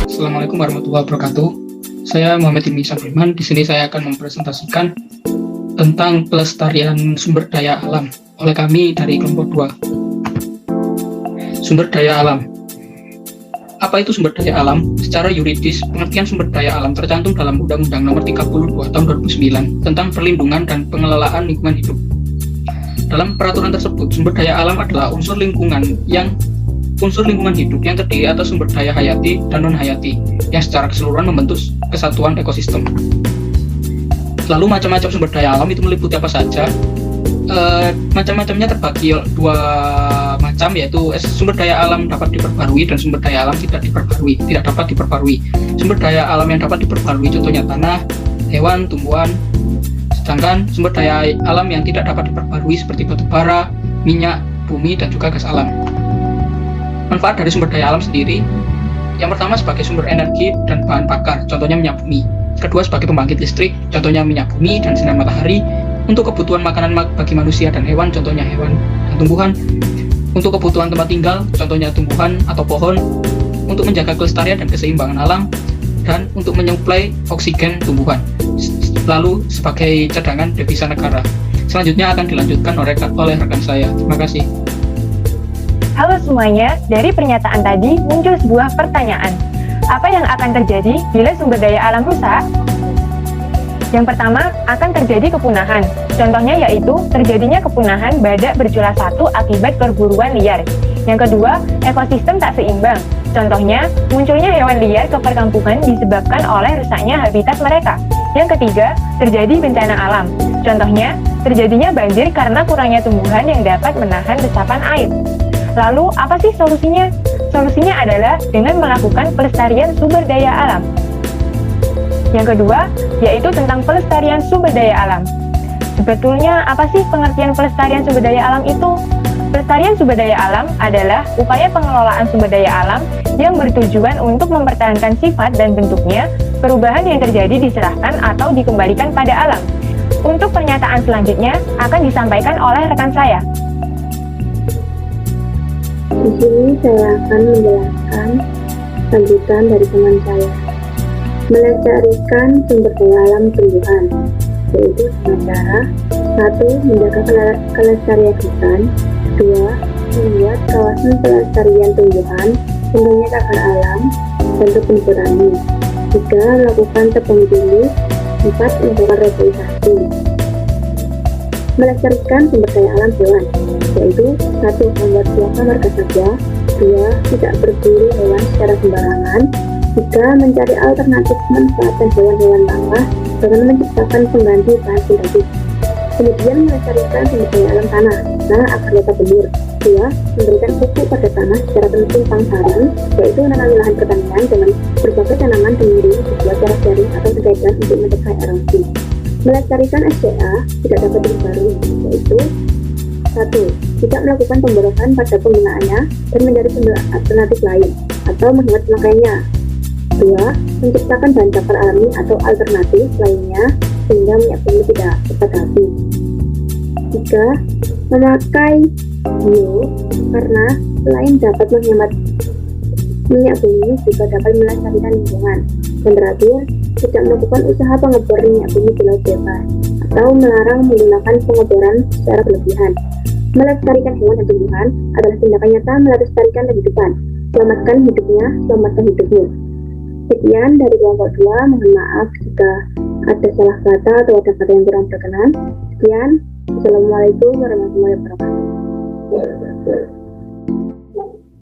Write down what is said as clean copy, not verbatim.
Assalamualaikum warahmatullahi wabarakatuh. Saya Muhammad Ibn Iman. Di sini saya akan mempresentasikan tentang pelestarian sumber daya alam oleh kami dari kelompok 2. Sumber daya alam. Apa itu sumber daya alam? Secara yuridis, pengertian sumber daya alam tercantum dalam Undang-Undang Nomor 32 Tahun 2009 tentang perlindungan dan pengelolaan lingkungan hidup. Dalam peraturan tersebut, sumber daya alam adalah unsur lingkungan hidup yang terdiri atas sumber daya hayati dan non-hayati yang secara keseluruhan membentuk kesatuan ekosistem. Lalu macam-macam sumber daya alam itu meliputi apa saja? Macam-macamnya terbagi dua macam, yaitu sumber daya alam dapat diperbarui dan sumber daya alam tidak dapat diperbarui. Sumber daya alam yang dapat diperbarui contohnya tanah, hewan, tumbuhan. Sedangkan sumber daya alam yang tidak dapat diperbarui seperti batu bara, minyak, bumi, dan juga gas alam. Manfaat dari sumber daya alam sendiri, yang pertama sebagai sumber energi dan bahan bakar, contohnya minyak bumi. Kedua sebagai pembangkit listrik, contohnya minyak bumi dan sinar matahari. Untuk kebutuhan makanan bagi manusia dan hewan, contohnya hewan dan tumbuhan. Untuk kebutuhan tempat tinggal, contohnya tumbuhan atau pohon. Untuk menjaga kelestarian dan keseimbangan alam, dan untuk menyuplai oksigen tumbuhan. Lalu sebagai cadangan devisa negara. Selanjutnya akan dilanjutkan oleh rekan saya. Terima kasih. Halo semuanya, dari pernyataan tadi muncul sebuah pertanyaan. Apa yang akan terjadi bila sumber daya alam rusak? Yang pertama, akan terjadi kepunahan. Contohnya yaitu terjadinya kepunahan badak berjumlah 1 akibat perburuan liar. Yang kedua, ekosistem tak seimbang. Contohnya, munculnya hewan liar ke perkampungan disebabkan oleh rusaknya habitat mereka. Yang ketiga, terjadi bencana alam. Contohnya, terjadinya banjir karena kurangnya tumbuhan yang dapat menahan resapan air. Lalu, apa sih solusinya? Solusinya adalah dengan melakukan pelestarian sumber daya alam. Yang kedua, yaitu tentang pelestarian sumber daya alam. Sebetulnya, apa sih pengertian pelestarian sumber daya alam itu? Pelestarian sumber daya alam adalah upaya pengelolaan sumber daya alam yang bertujuan untuk mempertahankan sifat dan bentuknya, perubahan yang terjadi diserahkan atau dikembalikan pada alam. Untuk pernyataan selanjutnya akan disampaikan oleh rekan saya. Di sini saya akan menjelaskan lanjutan dari teman saya. Melestarikan sumber daya alam tumbuhan, yaitu dengan cara 1. Menjaga kelestarian hutan. 2. Membuat kawasan pelestarian tumbuhan, contohnya taman alam, dan kebun berani. 3. Melakukan tebang pilih. 4. Melakukan reboisasi. Melestarikan sumber daya alam hewan, yaitu 1. Membuat suaka marga saja. 2. Tidak berburu hewan secara sembarangan. 3. Mencari alternatif memanfaatkan hewan-hewan langka dengan menciptakan pengganti bahan sintetis. Kemudian melestarikan sumber daya alam tanah agar dapat gembur. 2. Memberikan pupuk pada tanah secara penumpang sarang, yaitu menanami lahan pertanian dengan berbagai tanaman pengiring dibuat secara jaring atau sejajar untuk mencegah erosi. Melestarikan SDA tidak dapat diperbarui, yaitu 1. Tidak melakukan pemborosan pada penggunaannya dan mencari sumber alternatif lain atau menghemat pemakaiannya. 2. Menciptakan bahan bakar alami atau alternatif lainnya sehingga minyak bumi tidak cepat habis. 3. Memakai bio karena selain dapat menghemat minyak bumi juga dapat melestarikan lingkungan. Dan terakhir, tidak melakukan usaha pengebor minyak bumi di laut bebas atau melarang menggunakan pengeboran secara berlebihan. Melestarikan hewan dan tumbuhan adalah tindakan nyata melestarikan kehidupan. Selamatkan hidupnya, selamatkan hidupmu. Sekian dari kelompok 2, mohon maaf jika ada salah kata atau ada kata yang kurang berkenan. Sekian, Assalamualaikum warahmatullahi wabarakatuh.